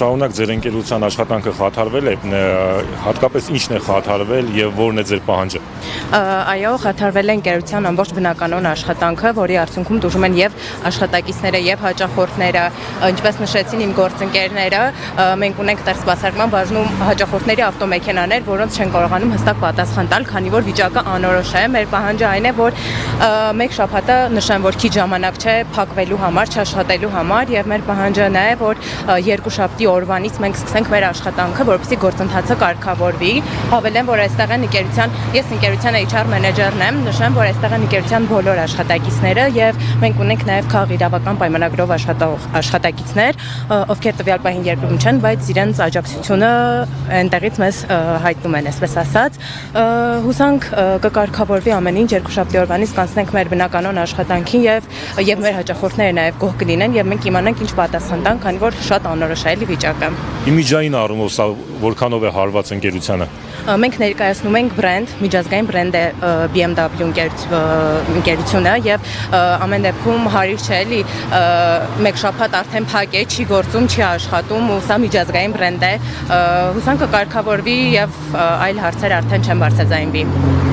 շարունակ ձեր ընկերության աշխատանքը խաթարվել է, հատկապես ինչն է խաթարվել եւ որն է ձեր պահանջը։ Այո, խաթարվել է ընկերության ամբողջ բնականոն աշխատանքը, որի արդյունքում դժում են եւ աշխատակիցները եւ հաճախորդները, ինչպես նշեցին իմ գործընկերները, մենք ունենք տերսպասարկման բաժնում հաճախորդների ավտոմեքենաներ, որոնց չեն կարողանում հստակ պատասխան տալ, քանի որ վիճակը անորոշ է։ Մեր պահանջը այն է, որ մեկ շաբաթը նշեմ, որ քիչ ժամանակ չէ փակվելու համար, չաշխատելու համար եւ մեր պահանջը նա է, որ երկուշաբթի օրվանից մենք սկսենք մեր աշխատանքը, որպեսզի գործընթացը կարգավորվի։ Հավելեմ, որ այստեղ են ընկերության, ես ընկերության HR մենեջերն եմ, նշեմ, որ այստեղ են ընկերության բոլոր աշխատակիցները եւ մենք ունենք նաեւ քաղաքական պայմանագրով աշխատող աշխատակիցներ, ովքեր տվյալ պահին երկրում չեն, բայց իրենց աջակցությունը այնտեղից մեզ հայտնում են, այսպես ասած։ Հուսանք կկարգավորվի ամեն ինչ, երկուշաբթի օրվանից կանցնենք մեր բնականոն աշխատանքին եւ մեր հաճախորդները նաեւ գոհ կլինեն եւ մենք իմանանք ինչ պատասխան տանք, քանի որ շատ անորոշ է վիճակը։ Իմիջային առումով սա որքանով է հարված ընկերությանը։ Մենք ներկայացնում ենք բրենդ, միջազգային բրենդ է BMW ընկերությունը եւ ամեն դեպքում հարիր չէ էլի մեկ շաբաթ արդեն փակ է, չի գործում, չի աշխատում ու սա միջազգային բրենդ է։ Հուսանք կկարգավորվի եւ այլ հարցեր արդեն չեն բարձրաձայնվի։